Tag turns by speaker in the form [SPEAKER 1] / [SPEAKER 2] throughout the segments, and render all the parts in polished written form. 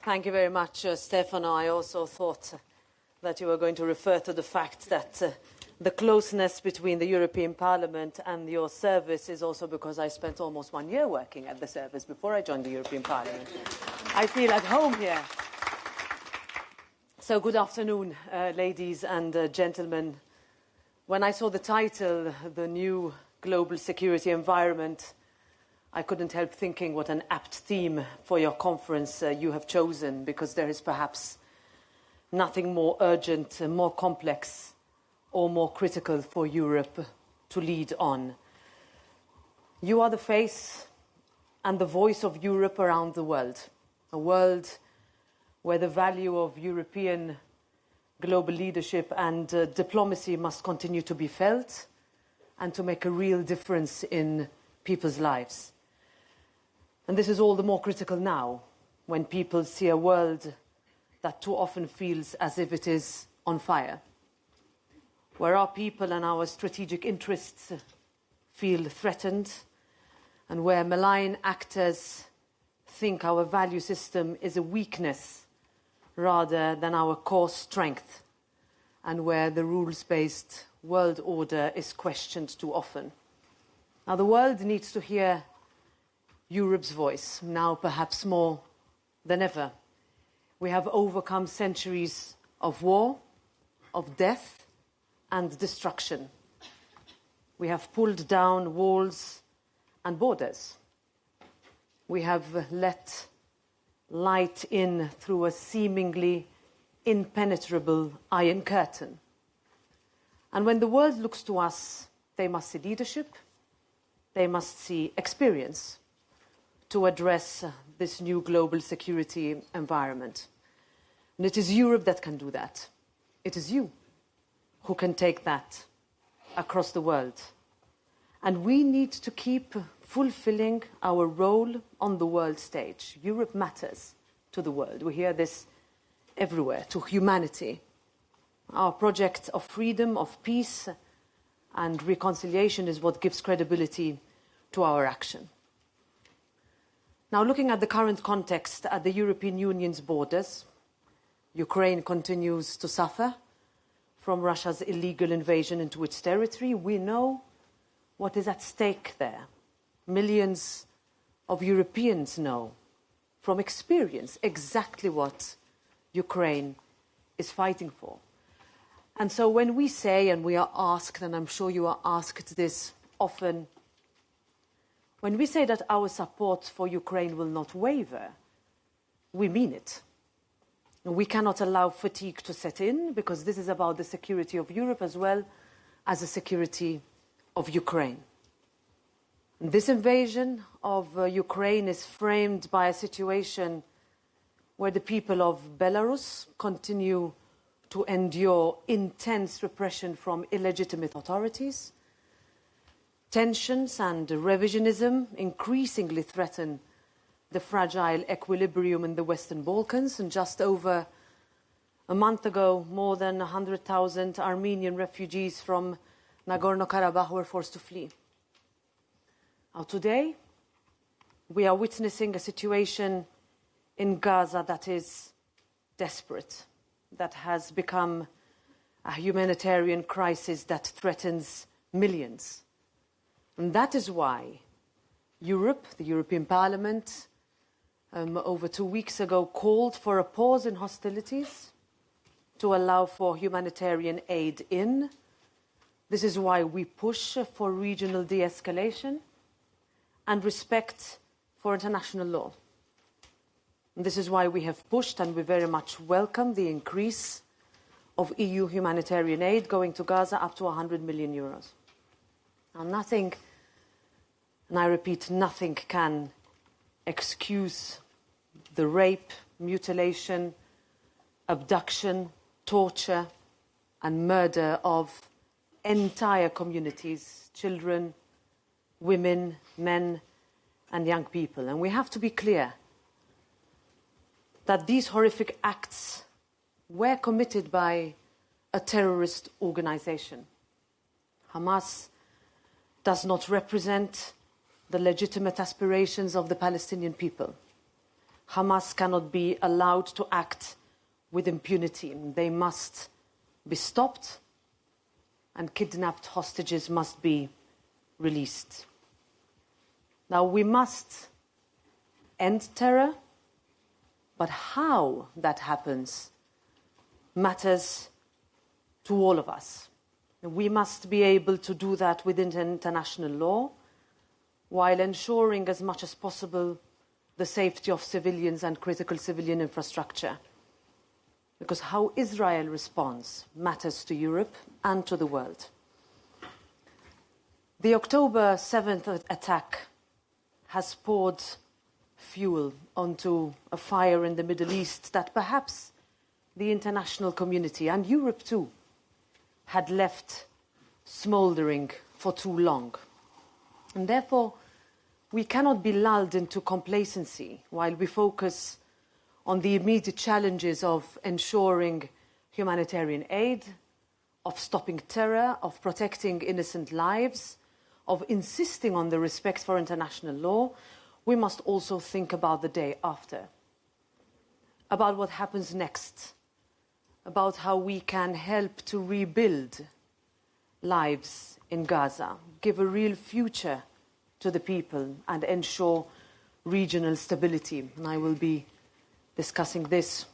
[SPEAKER 1] Thank you very much, Stefano. I also thought that you were going to refer to the fact that the closeness between the European Parliament and your service is also because I spent almost 1 year working at the service before I joined the European Parliament. I feel at home here. So good afternoon, ladies and gentlemen. When I saw the title, The New Global Security Environment, I couldn't help thinking what an apt theme for your conference you have chosen, because there is perhaps nothing more urgent, more complex, or more critical for Europe to lead on. You are the face and the voice of Europe around the world, a world where the value of European global leadership and diplomacy must continue to be felt and to make a real difference in people's lives. And this is all the more critical now, when people see a world that too often feels as if it is on fire, where our people and our strategic interests feel threatened, and where malign actors think our value system is a weakness rather than our core strength, and where the rules-based world order is questioned too often. Now, the world needs to hear Europe's voice, now perhaps more than ever. We have overcome centuries of war, of death and destruction. We have pulled down walls and borders. We have let light in through a seemingly impenetrable iron curtain. And when the world looks to us, they must see leadership, they must see experience to address this new global security environment. And it is Europe that can do that. It is you who can take that across the world. And we need to keep fulfilling our role on the world stage. Europe matters to the world. We hear this everywhere, to humanity. Our project of freedom, of peace and reconciliation is what gives credibility to our action. Now, looking at the current context at the European Union's borders, Ukraine continues to suffer from Russia's illegal invasion into its territory. We know what is at stake there. Millions of Europeans know from experience exactly what Ukraine is fighting for. And so when we say, and we are asked, and I'm sure you are asked this often, when we say that our support for Ukraine will not waver, we mean it. We cannot allow fatigue to set in, because this is about the security of Europe as well as the security of Ukraine. And this invasion of Ukraine is framed by a situation where the people of Belarus continue to endure intense repression from illegitimate authorities. Tensions and revisionism increasingly threaten the fragile equilibrium in the Western Balkans. And just over a month ago, more than 100,000 Armenian refugees from Nagorno-Karabakh were forced to flee. Now, today, we are witnessing a situation in Gaza that is desperate, that has become a humanitarian crisis that threatens millions. And that is why Europe, the European Parliament, over 2 weeks ago called for a pause in hostilities to allow for humanitarian aid in. This is why we push for regional de-escalation and respect for international law. And this is why we have pushed, and we very much welcome, the increase of EU humanitarian aid going to Gaza up to 100 million euros. Now, nothing, and I repeat, nothing can excuse the rape, mutilation, abduction, torture, and murder of entire communities, children, women, men, and young people. And we have to be clear that these horrific acts were committed by a terrorist organization. Hamas does not represent the legitimate aspirations of the Palestinian people. Hamas cannot be allowed to act with impunity. They must be stopped, and kidnapped hostages must be released. Now, we must end terror, but how that happens matters to all of us. We must be able to do that within international law, while ensuring as much as possible the safety of civilians and critical civilian infrastructure. Because how Israel responds matters to Europe and to the world. The October 7th attack has poured fuel onto a fire in the Middle East that perhaps the international community and Europe too had left smouldering for too long. And therefore, we cannot be lulled into complacency while we focus on the immediate challenges of ensuring humanitarian aid, of stopping terror, of protecting innocent lives, of insisting on the respect for international law. We must also think about the day after, about what happens next, about how we can help to rebuild lives in Gaza, give a real future to the people and ensure regional stability. And I will be discussing this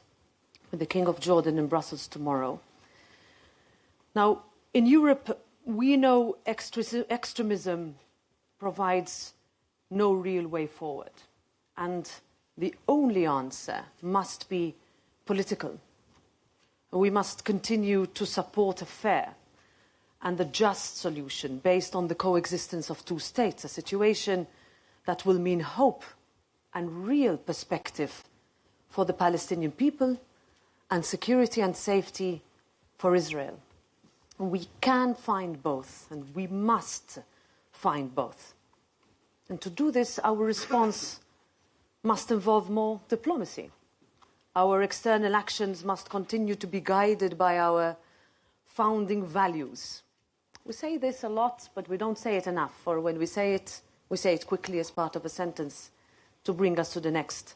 [SPEAKER 1] with the King of Jordan in Brussels tomorrow. Now, in Europe, we know extremism provides no real way forward. And the only answer must be political. We must continue to support a fair and a just solution based on the coexistence of two states, a situation that will mean hope and real perspective for the Palestinian people and security and safety for Israel. We can find both, and we must find both. And to do this, our response must involve more diplomacy. Our external actions must continue to be guided by our founding values. We say this a lot, but we don't say it enough, or when we say it quickly as part of a sentence to bring us to the next.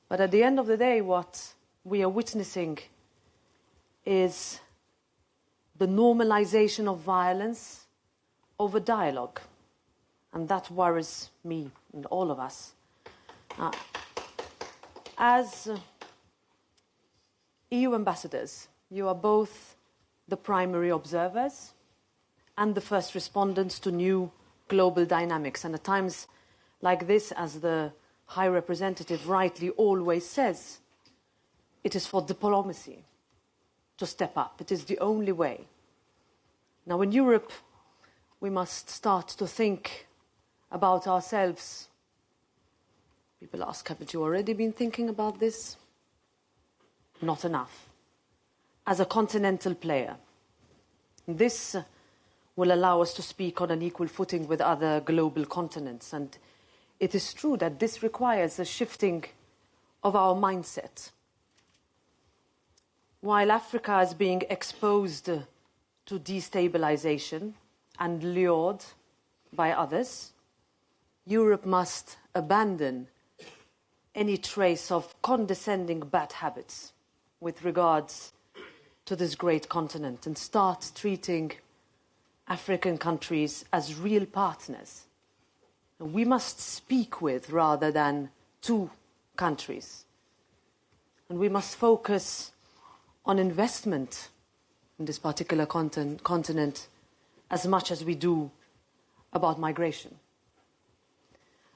[SPEAKER 1] But at the end of the day, what we are witnessing is the normalization of violence over dialogue. And that worries me and all of us. As EU ambassadors, you are both the primary observers and the first respondents to new global dynamics. And at times like this, as the High Representative rightly always says, it is for diplomacy to step up. It is the only way. Now, in Europe, we must start to think about ourselves. People ask, haven't you already been thinking about this? Not enough. As a continental player, this will allow us to speak on an equal footing with other global continents. And it is true that this requires a shifting of our mindset. While Africa is being exposed to destabilization and lured by others, Europe must abandon any trace of condescending bad habits with regards to this great continent and start treating African countries as real partners. We must speak with rather than to countries. And we must focus on investment in this particular continent as much as we do about migration.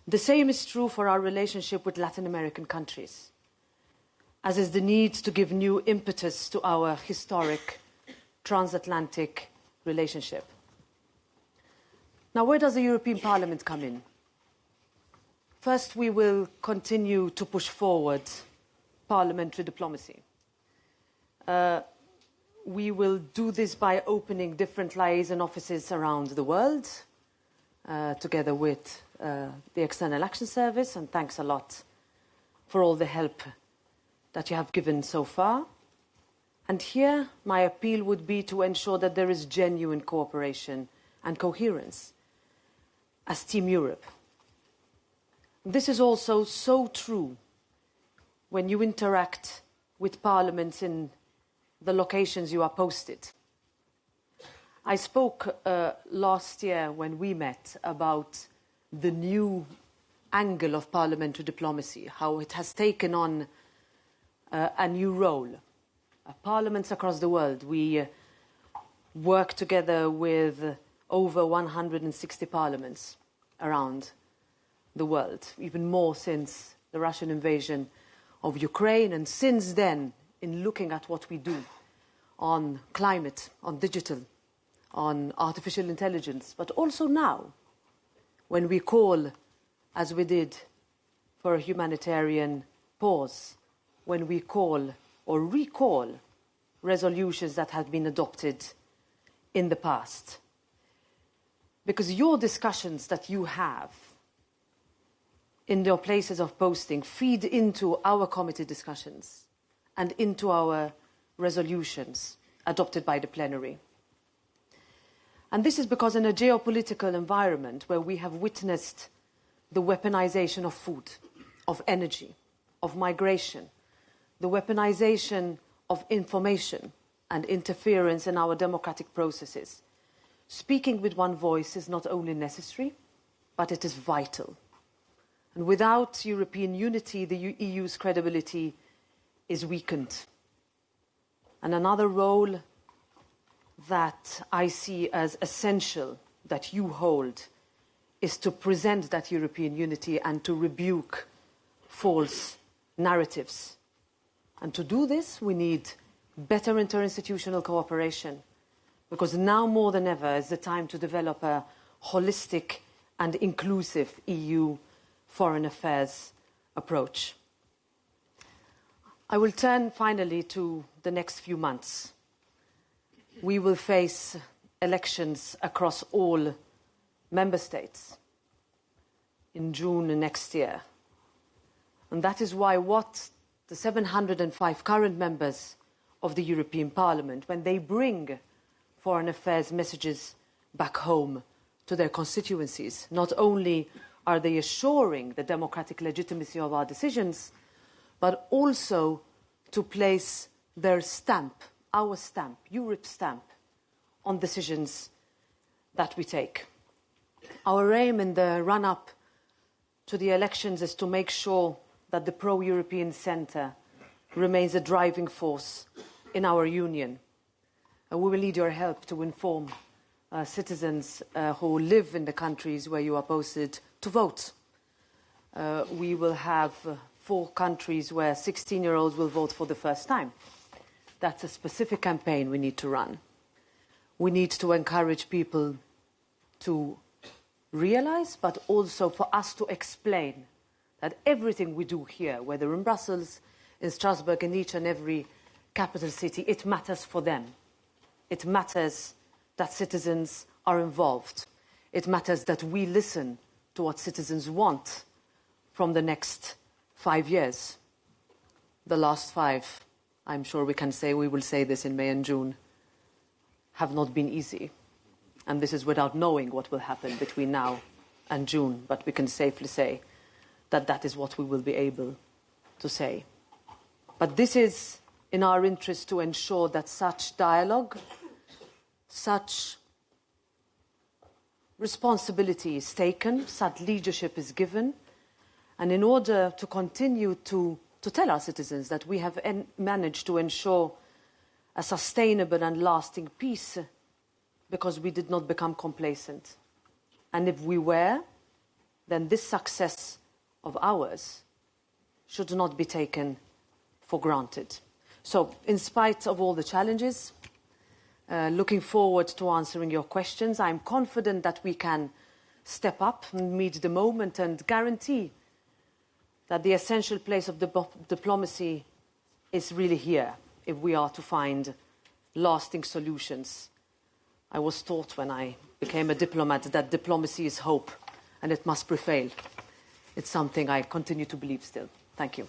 [SPEAKER 1] The same is true for our relationship with Latin American countries, as is the need to give new impetus to our historic transatlantic relationship. Now, where does the European Parliament come in? First, we will continue to push forward parliamentary diplomacy. We will do this by opening different liaison offices around the world, together with the External Action Service, and thanks a lot for all the help that you have given so far. And here, my appeal would be to ensure that there is genuine cooperation and coherence as Team Europe. This is also so true when you interact with parliaments in the locations you are posted. I spoke last year when we met about the new angle of parliamentary diplomacy, how it has taken on a new role. Parliaments across the world, we work together with over 160 parliaments around the world, even more since the Russian invasion of Ukraine, and since then, in looking at what we do on climate, on digital, on artificial intelligence, but also now, when we call, as we did, for a humanitarian pause, when we call or recall resolutions that have been adopted in the past. Because your discussions that you have in your places of posting feed into our committee discussions and into our resolutions adopted by the plenary. And this is because in a geopolitical environment where we have witnessed the weaponization of food, of energy, of migration, the weaponization of information and interference in our democratic processes, speaking with one voice is not only necessary, but it is vital. And without European unity, the EU's credibility is weakened. And another role that I see as essential that you hold is to present that European unity and to rebuke false narratives. And to do this, we need better interinstitutional cooperation, because now more than ever is the time to develop a holistic and inclusive EU foreign affairs approach. I will turn finally to the next few months. We will face elections across all member states in June next year. And that is why what the 705 current members of the European Parliament, when they bring foreign affairs messages back home to their constituencies, not only are they assuring the democratic legitimacy of our decisions, but also to place their stamp, our stamp, Europe's stamp, on decisions that we take. Our aim in the run-up to the elections is to make sure that the pro-European centre remains a driving force in our union. We will need your help to inform citizens who live in the countries where you are posted to vote. We will have 4 countries where 16-year-olds will vote for the first time. That's a specific campaign we need to run. We need to encourage people to realize, but also for us to explain that everything we do here, whether in Brussels, in Strasbourg, in each and every capital city, it matters for them. It matters that citizens are involved. It matters that we listen to what citizens want from the next 5 years. The last 5, I'm sure we can say, we will say this in May and June, have not been easy. And this is without knowing what will happen between now and June, but we can safely say that that is what we will be able to say. But this is in our interest to ensure that such dialogue, such responsibility is taken, such leadership is given, and in order to continue to tell our citizens that we have managed to ensure a sustainable and lasting peace because we did not become complacent. And if we were, then this success of ours should not be taken for granted. So, in spite of all the challenges, looking forward to answering your questions, I'm confident that we can step up and meet the moment and guarantee that the essential place of diplomacy is really here if we are to find lasting solutions. I was taught when I became a diplomat that diplomacy is hope and it must prevail. It's something I continue to believe still. Thank you.